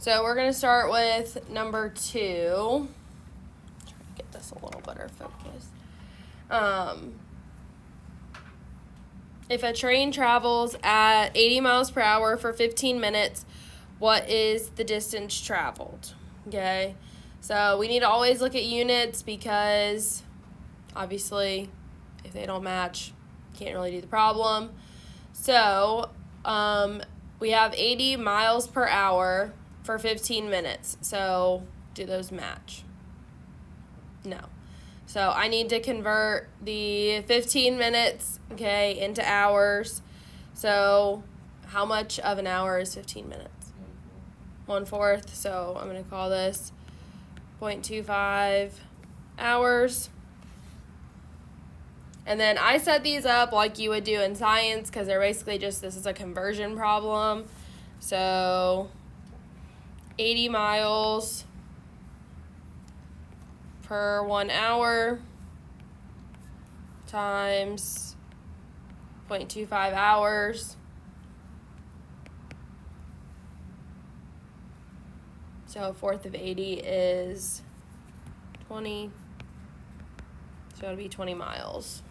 So we're going to start with number 2. Try to get this a little better focused. If a train travels at 80 miles per hour for 15 minutes, what is the distance traveled? Okay, so we need to always look at units because obviously if they don't match, can't really do the problem. So we have 80 miles per hour for 15 minutes. So do those match? No. So I need to convert the 15 minutes, okay, into hours. So how much of an hour is 15 minutes? 1/4. So I'm going to call this 0.25 hours. And then I set these up like you would do in science because they're basically just, this is a conversion problem. So 80 miles per 1 hour times 0.25 hours. So 1/4 of 80 is 20. So it'll be 20 miles.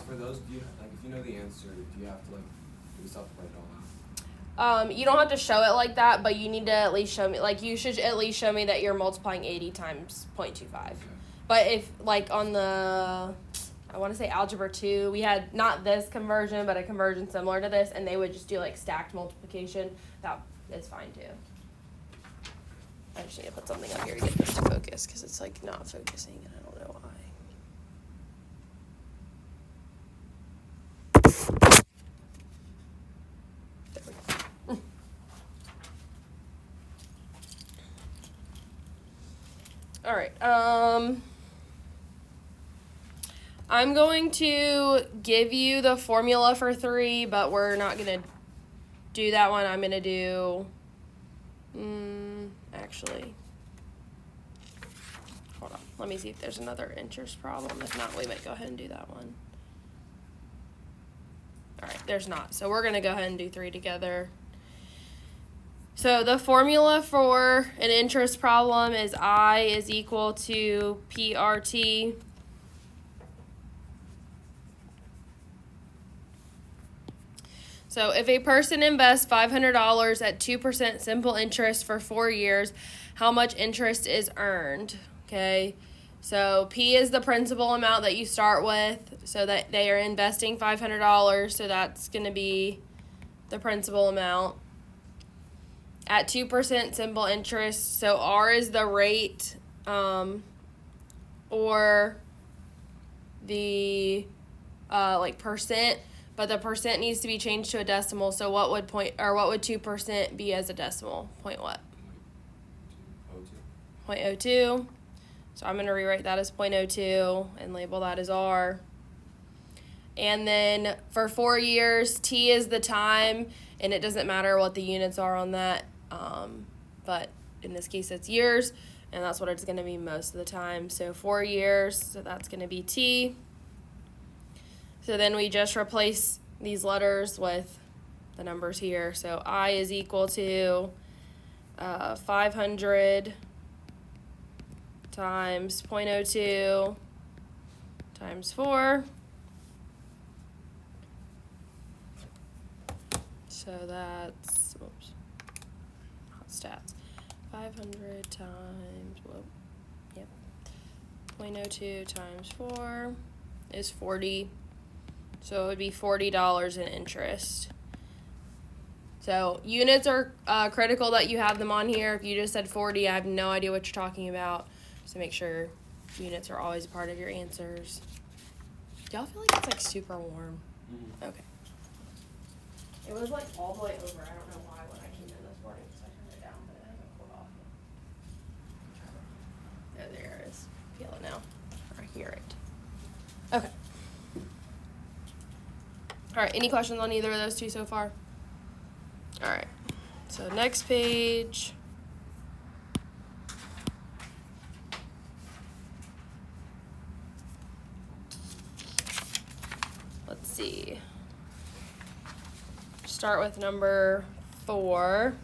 For those, do you like if you know the answer, do you have to do yourself to write it all out? You don't have to show it like that, but you need to at least show me, you should at least show me that you're multiplying 80 times 0.25. Okay. But if, on the, I want to say Algebra 2, we had not this conversion, but a conversion similar to this, and they would just do, stacked multiplication. That is fine, too. I just need to put something up here to get this to focus, because it's, not focusing, and I don't know why. There we go. All right. I'm going to give you the formula for 3, but we're not going to do that one. I'm going to do, actually, hold on. Let me see if there's another interest problem. If not, we might go ahead and do that one. All right, there's not. So we're going to go ahead and do 3 together. So the formula for an interest problem is I is equal to PRT. So if a person invests $500 at 2% simple interest for 4 years, how much interest is earned? Okay, so P is the principal amount that you start with, so that they are investing $500, so that's going to be the principal amount. At 2% simple interest, so R is the rate, or the percent, but the percent needs to be changed to a decimal. So what would 2% be as a decimal? Point what? 0.02. So I'm going to rewrite that as 0.02 and label that as R. And then for 4 years, T is the time, and it doesn't matter what the units are on that. But in this case, it's years, and that's what it's going to be most of the time. So 4 years, so that's going to be T. So then we just replace these letters with the numbers here. So I is equal to 500 times 0.02 times 4. So that's, whoops, hot stats. 500 times, 0.02 times 4 is 40. So it would be $40 in interest. So units are critical that you have them on here. If you just said 40, I have no idea what you're talking about. So make sure units are always a part of your answers. Do y'all feel like it's super warm? Mm-hmm. Okay. It was all the way over. I don't know why when I came in this morning, so I turned it down, but it hasn't cooled off yet. There it is. Feel it now. Or hear it. Okay. All right. Any questions on either of those two so far? All right. So next page. Let's see. start with number 4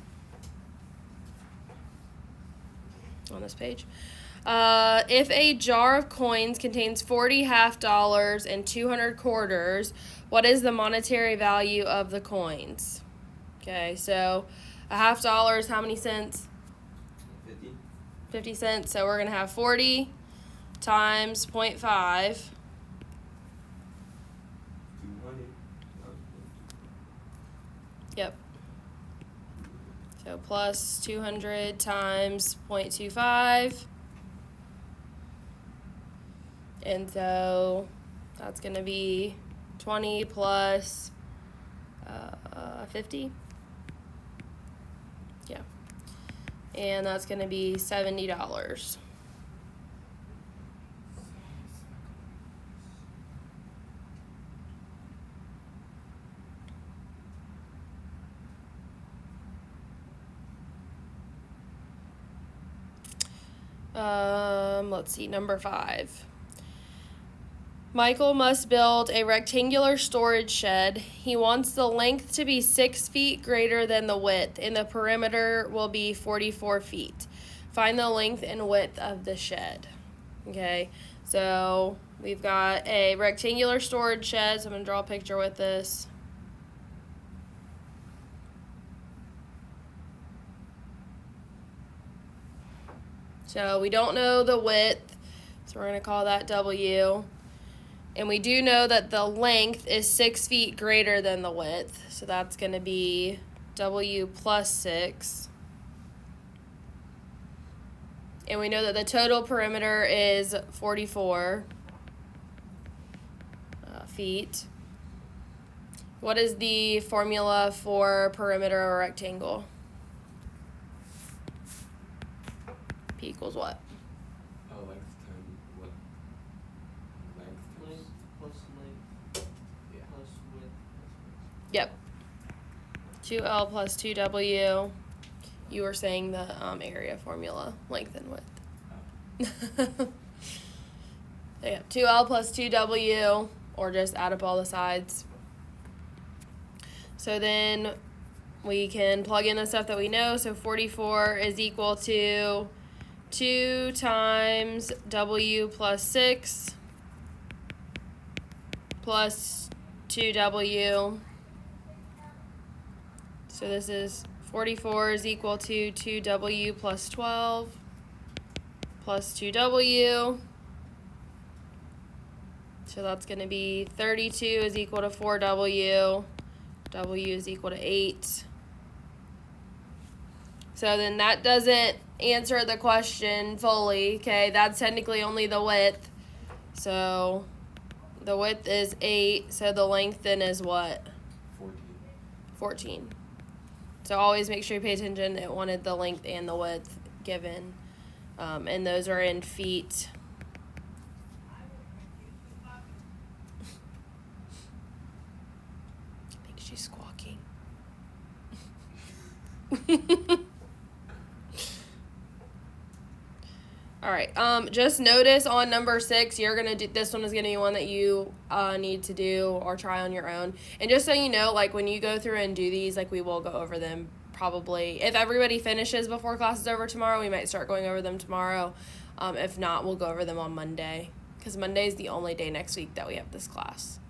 on this page. If a jar of coins contains 40 half dollars and 200 quarters, what is the monetary value of the coins? Okay, so a half dollar is how many cents? 50. 50 cents. So we're going to have 40 times 0.5. 200. Yep. So plus 200 times 0.25. And so that's going to be 20 plus 50. Yeah. And that's going to be $70. Let's see, number 5. Michael must build a rectangular storage shed. He wants the length to be 6 feet greater than the width, and the perimeter will be 44 feet. Find the length and width of the shed. Okay, so we've got a rectangular storage shed, so I'm going to draw a picture with this. So we don't know the width, so we're going to call that W. And we do know that the length is 6 feet greater than the width, so that's going to be W plus 6. And we know that the total perimeter is 44 feet. What is the formula for perimeter of a rectangle? P equals what? Oh, length times what? Length plus length Yeah. plus width. Yep. 2L plus 2W. You were saying the area formula, length and width. Yeah, 2L plus 2W, or just add up all the sides. So then we can plug in the stuff that we know. So 44 is equal to 2 times W plus 6 plus 2W. So this is 44 is equal to 2W plus 12 plus 2W. So that's going to be 32 is equal to 4W. W is equal to 8. So then that doesn't answer the question fully, okay? That's technically only the width. So the width is 8, so the length then is what? 14. 14. So always make sure you pay attention. It wanted the length and the width given. And those are in feet. I think she's squawking. All right. Just notice on number 6, you're gonna do this one is gonna be one that you need to do or try on your own. And just so you know, like when you go through and do these, like we will go over them probably. If everybody finishes before class is over tomorrow, we might start going over them tomorrow. If not, we'll go over them on Monday, because Monday is the only day next week that we have this class.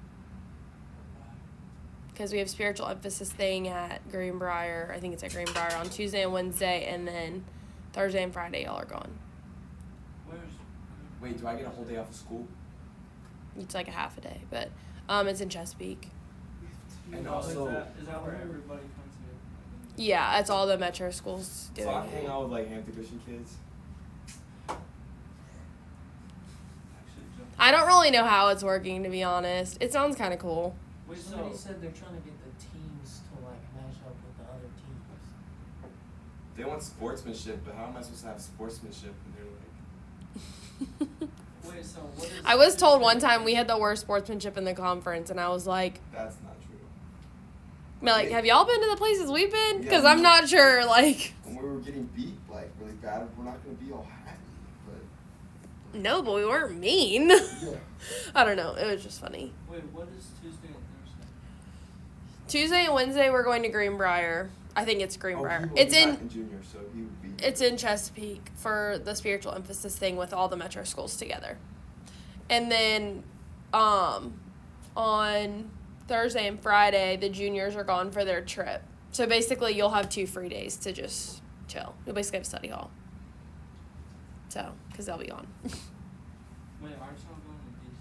Because we have spiritual emphasis thing at Greenbrier. I think it's at Greenbrier on Tuesday and Wednesday, and then Thursday and Friday y'all are gone. Wait, do I get a whole day off of school? It's like a half a day, but it's in Chesapeake. And also, is that where everybody comes in? Yeah, it's all the metro schools doing so I hang it. out with like Hampton Christian kids. I don't really know how it's working, to be honest. It sounds kind of cool. Wait, somebody said they're trying to get the teams to like match up with the other teams. They want sportsmanship, but how am I supposed to have sportsmanship? And they're like, Wait, so what is? I was told one time we had the worst sportsmanship in the conference, and I was like, that's not true. like, have y'all been to the places we've been? Because Yeah, I'm not sure, like. When we were getting beat like really bad, we're not gonna be all happy, but No, but we weren't mean. yeah. I don't know. It was just funny. Wait, what is Tuesday and Tuesday and Wednesday we're going to Greenbrier. I think it's Greenbrier. He's It's in not in junior, so he would be. it's in Chesapeake for the spiritual emphasis thing with all the metro schools together. And then on Thursday and Friday the juniors are gone for their trip. So basically you'll have 2 free days to just chill. You'll basically have study hall. So, because they'll be on. Wait, aren't y'all going to these?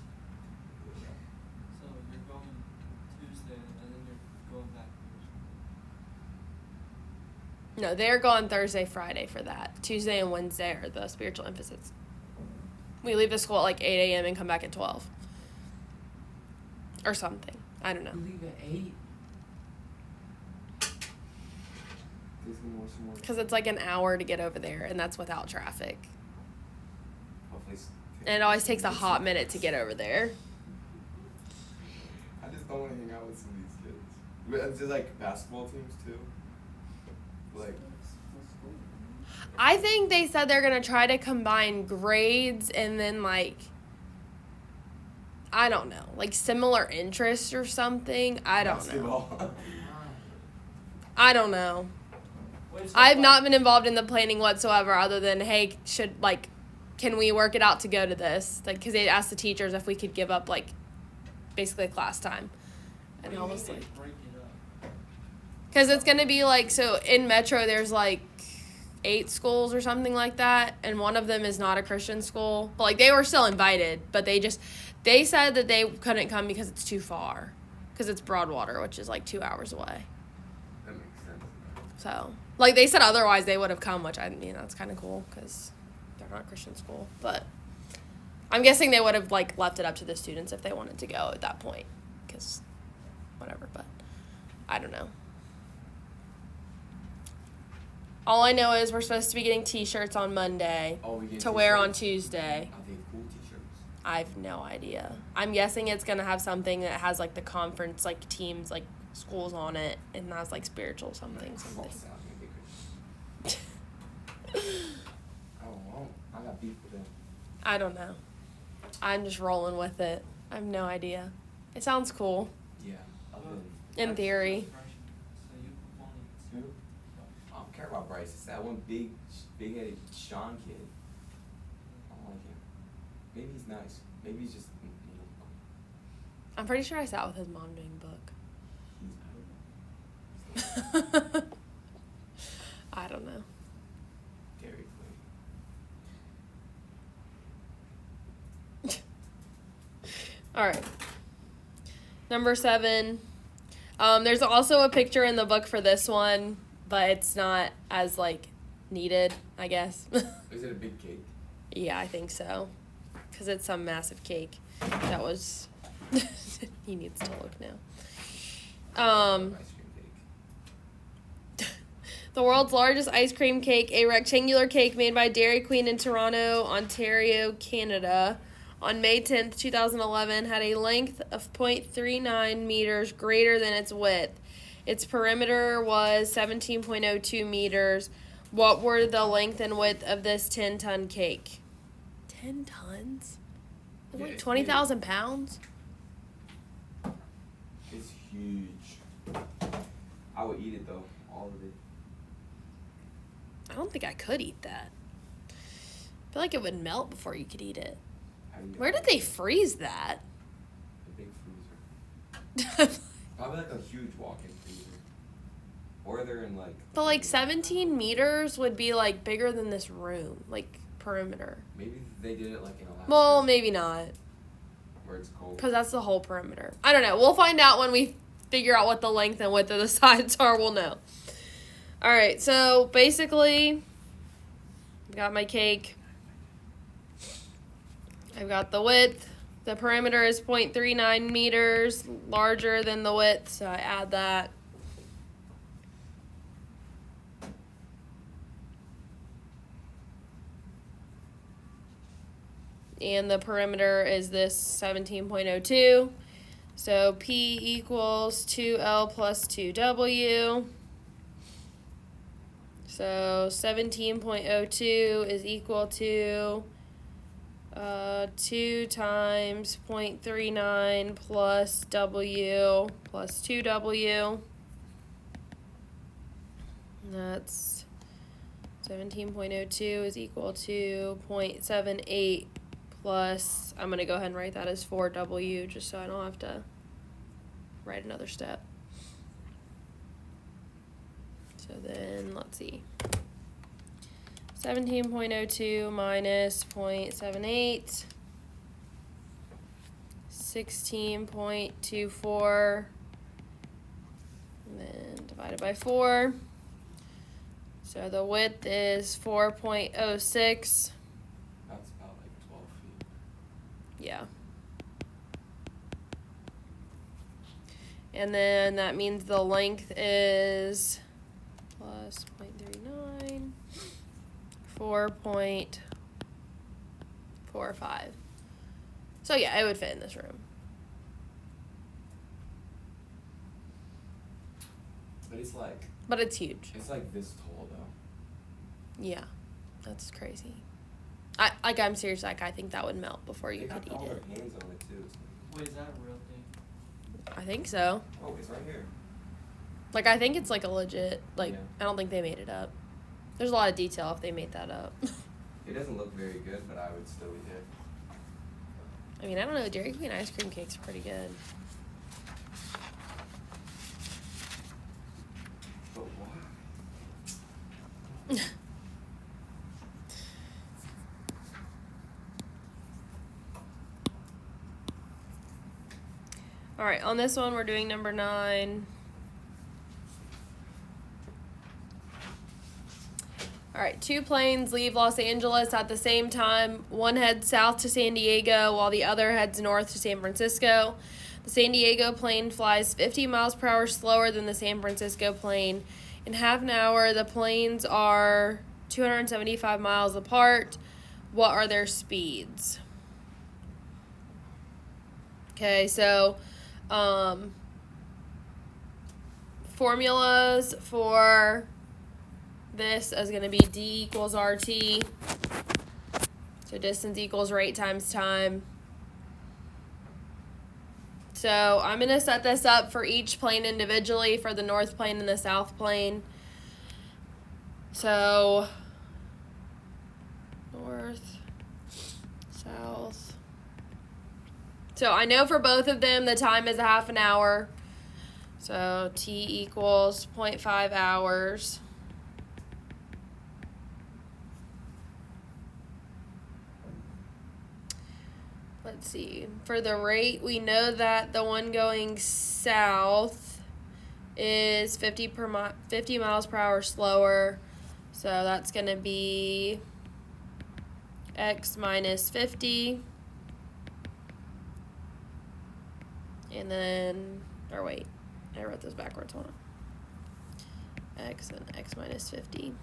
So you're going Tuesday and then you're going back Thursday. No, they're gone Thursday, Friday for that. Tuesday and Wednesday are the spiritual emphasis. We leave the school at like 8 a.m. and come back at 12. Or something. I don't know. You leave at 8? Because it's like an hour to get over there, and that's without traffic. And it always takes a hot minute to get over there. I just don't want to hang out with some of these kids. But it's just like basketball teams too. Like, I think they said they're going to try to combine grades and then like, I don't know, like similar interests or something. I don't know. basketball. I don't know. Wait, so I've like- not been involved in the planning whatsoever other than, hey, can we work it out to go to this? Like, because they asked the teachers if we could give up, like, basically class time. What And do I you mean was they like, break it up? because it's going to be like, so in Metro, there's like 8 schools or something like that. And one of them is not a Christian school. But, like, they were still invited. But they said that they couldn't come because it's too far. Because it's Broadwater, which is like 2 hours away. That makes sense. So, like, they said otherwise they would have come, which I mean, that's kind of cool because they're not a Christian school. But I'm guessing they would have, like, left it up to the students if they wanted to go at that point because whatever, but I don't know. All I know is we're supposed to be getting T-shirts on Monday Oh, we get to wear on t-shirts? Tuesday. Are they cool t-shirts? I have no idea. I'm guessing it's going to have something that has, like, the conference, like, teams, like, schools on it and has, like, spiritual something. False out, maybe good. I don't know. I got beef with them. I don't know. I'm just rolling with it. I have no idea. It sounds cool, Yeah. Other than in theory. So you only who? I don't care about Bryce. It's that one big-headed Sean kid. I don't like him. Maybe he's nice. Maybe he's just, I'm pretty sure I sat with his mom doing book. he's I don't know. Dairy Queen. All right. Number 7. There's also a picture in the book for this one, but it's not as, like, needed, I guess. Is it a big cake? Yeah, I think so. Because it's some massive cake that was... he needs to look now. Ice cream cake. The world's largest ice cream cake, a rectangular cake made by Dairy Queen in Toronto, Ontario, Canada, on May 10th, 2011, had a length of 0.39 meters greater than its width. Its perimeter was 17.02 meters. What were the length and width of this 10-ton cake? 10 tons? It's Yeah, like it's 20,000 pounds? It's huge. I would eat it though, all of it. I don't think I could eat that. I feel like it would melt before you could eat it. How do you Where did they freeze that? A big freezer. Probably like a huge walk-in freezer. Or they're in like. But like 17 meters would be like bigger than this room, like perimeter. Maybe they did it like in Alaska. Well, maybe not, Where it's cold. because that's the whole perimeter. I don't know. We'll find out when we figure out what the length and width of the sides are. We'll know. All right, so basically, I got my cake. I've got the width. The perimeter is 0.39 meters, larger than the width, so I add that. And the perimeter is this 17.02. So P equals 2L plus 2W. So 17.02 is equal to 2 times 0.39 plus W plus 2W. That's 17.02 is equal to 0.78 plus, I'm going to go ahead and write that as 4W just so I don't have to write another step. So then, let's see. 17.02 minus 0.78, 16.24, and then divided by 4. So the width is 4.06. That's about like 12 feet. Yeah. And then that means the length is plus 0.39, 4.45. So yeah, it would fit in this room. But it's huge. It's like this tall though. Yeah, that's crazy. I'm serious. Like, I think that would melt before you could eat They got all it. their hands on it too. Wait, is that a real thing? I think so. Oh, it's right here. Like, I think it's like a legit. Like, Yeah. I don't think they made it up. There's a lot of detail if they made that up. It doesn't look very good, but I would still eat it. I mean, I don't know. Dairy Queen ice cream cake's pretty good. But why? All right, on this one, we're doing number 9. All right, 2 planes leave Los Angeles at the same time. One heads south to San Diego while the other heads north to San Francisco. The San Diego plane flies 50 miles per hour slower than the San Francisco plane. In half an hour, the planes are 275 miles apart. What are their speeds? Okay, so formulas for this is going to be D equals RT. So distance equals rate times time. So I'm going to set this up for each plane individually for the north plane and the south plane. So north, south. So I know for both of them the time is a half an hour. So T equals 0.5 hours. Let's see. For the rate, we know that the one going south is 50 miles per hour slower. So that's going to be x minus 50. And then, or wait, I wrote those backwards. Hold on. X and x minus 50.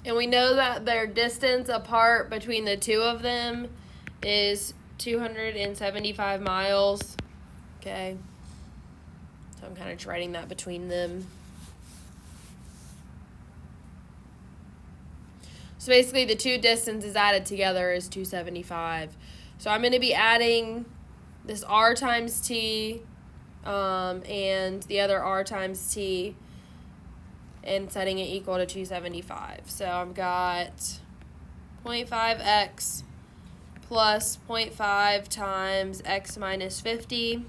And we know that their distance apart between the two of them is 275 miles. Okay. So I'm kind of just writing that between them. So basically the two distances added together is 275. So I'm going to be adding this R times T and the other R times T and setting it equal to 275. So I've got 0.5x plus 0.5 times x minus 50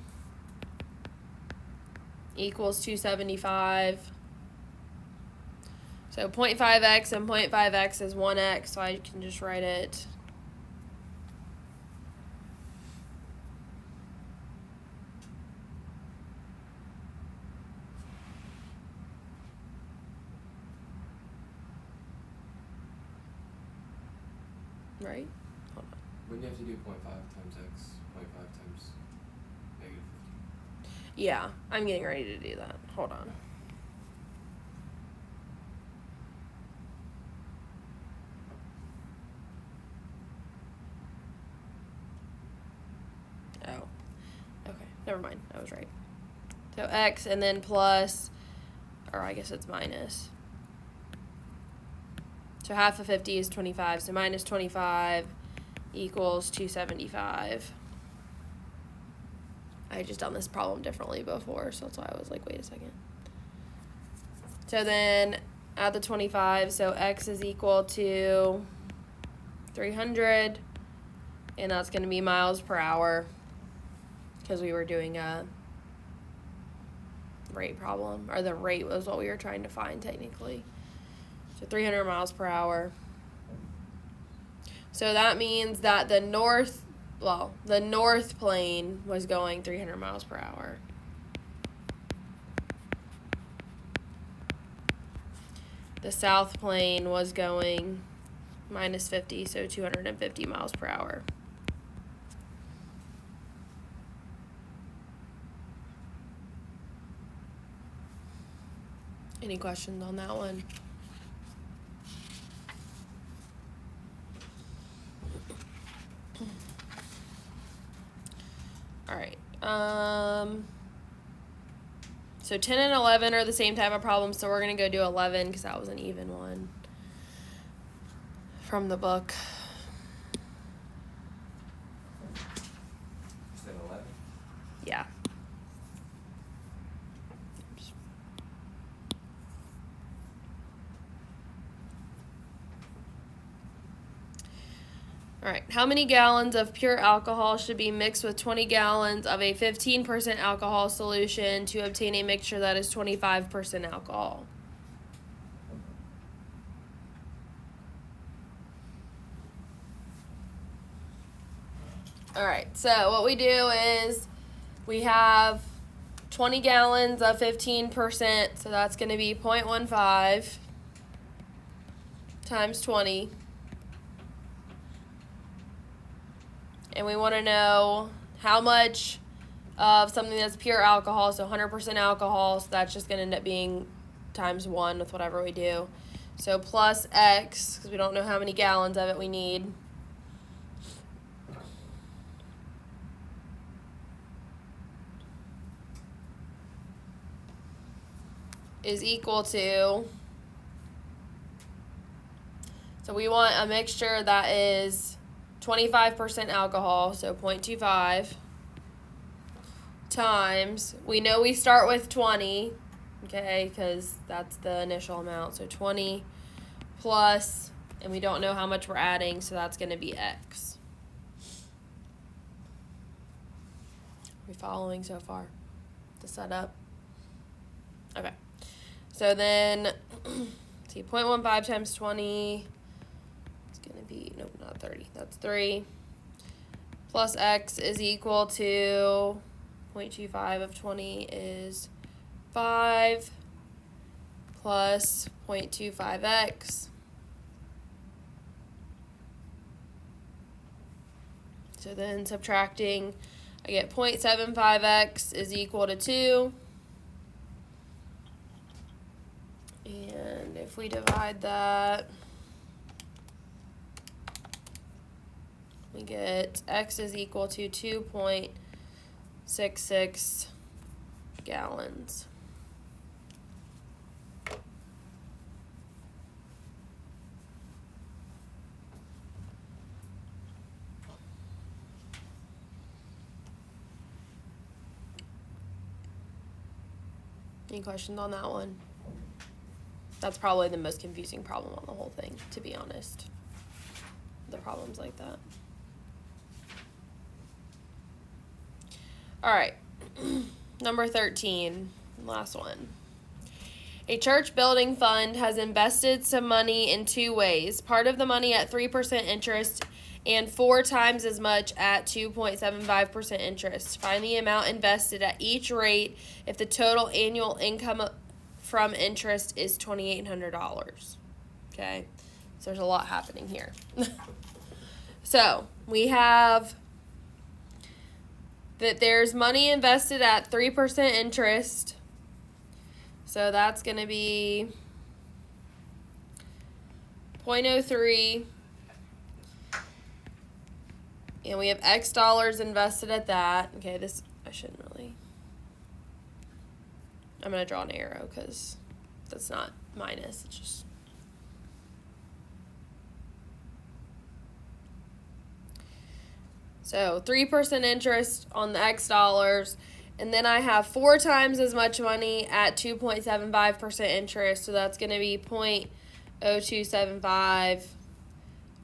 equals 275. So 0.5x and 0.5x is 1x, so I can just write it. Right? Hold on. Wouldn't you have to do 0.5 times x, 0.5 times negative 50? Yeah, I'm getting ready to do that. Hold on. was right. So x and then plus, or I guess it's minus. So half of 50 is 25. So minus 25 equals 275. I had just done this problem differently before, so that's why I was like, wait a second. So then add the 25. So x is equal to 300. And that's going to be miles per hour because we were doing a rate problem, or the rate was what we were trying to find technically. So 300 miles per hour. So that means that the north plane was going 300 miles per hour. The south plane was going minus 50, so 250 miles per hour. Any questions on that one? All right. So 10 and 11 are the same type of problem, so we're going to go do 11 because that was an even one from the book. Is that 11? Yeah. All right, how many gallons of pure alcohol should be mixed with 20 gallons of a 15% alcohol solution to obtain a mixture that is 25% alcohol? All right, so what we do is we have 20 gallons of 15%, so that's going to be 0.15 times 20. And we want to know how much of something that's pure alcohol, so 100% alcohol, so that's just going to end up being times 1 with whatever we do. So plus x, because we don't know how many gallons of it we need. Is equal to, so we want a mixture that is 25% alcohol, so 0.25, times, we know we start with 20, okay, because that's the initial amount, so 20 plus, and we don't know how much we're adding, so that's going to be x. Are we following so far? The setup? Okay. So then, see, 0.15 times 20, it's going to be, nope, not 30, that's 3, plus x is equal to 0.25 of 20 is 5, plus 0.25x. So then subtracting, I get 0.75x is equal to 2. And if we divide that, we get x is equal to 2.66 gallons. Any questions on that one? That's probably the most confusing problem on the whole thing, to be honest. The problems like that. All right, number 13, last one. A church building fund has invested some money in 2 ways. Part of the money at 3% interest and 4 times as much at 2.75% interest. Find the amount invested at each rate if the total annual income from interest is $2,800. Okay, so there's a lot happening here. So we have that there's money invested at 3% interest. So that's going to be 0.03. And we have X dollars invested at that. Okay, this, I shouldn't really. I'm going to draw an arrow because that's not minus. It's just... So 3% interest on the X dollars. And then I have 4 times as much money at 2.75% interest. So that's going to be 0.0275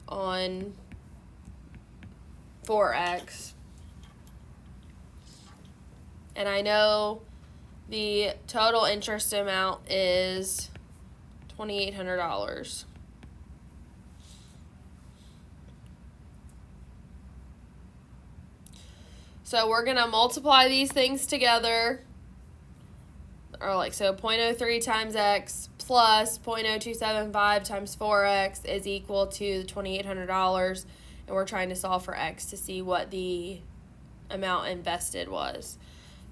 on 4X. And I know the total interest amount is $2,800. So we're going to multiply these things together. Or like, so 0.03 times X plus 0.0275 times 4X is equal to the $2,800. And we're trying to solve for X to see what the amount invested was.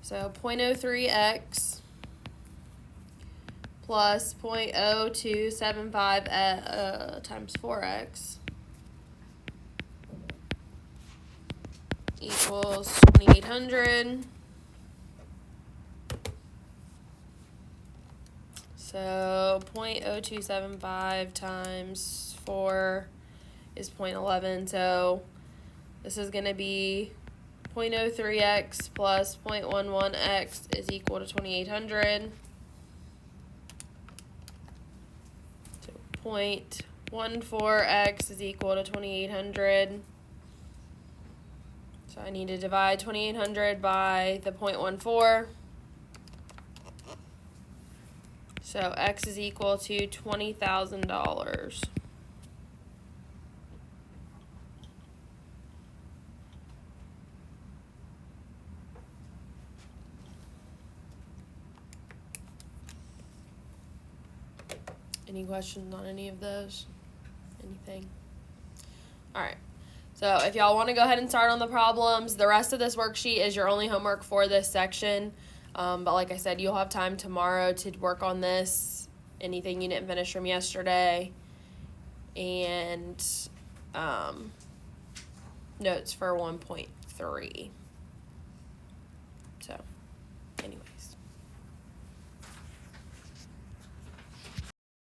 So 0.03X plus 0.0275 times 4X equals 2,800. So 0.0275 times 4 is 0.11. So this is going to be 0.03x plus 0.11x is equal to 2,800. So 0.14x is equal to 2,800. So I need to divide 2,800 by the 0.14. So X is equal to $20,000. Any questions on any of those? Anything? All right. So if y'all want to go ahead and start on the problems, the rest of this worksheet is your only homework for this section. But like I said, you'll have time tomorrow to work on this, anything you didn't finish from yesterday, and notes for 1.3.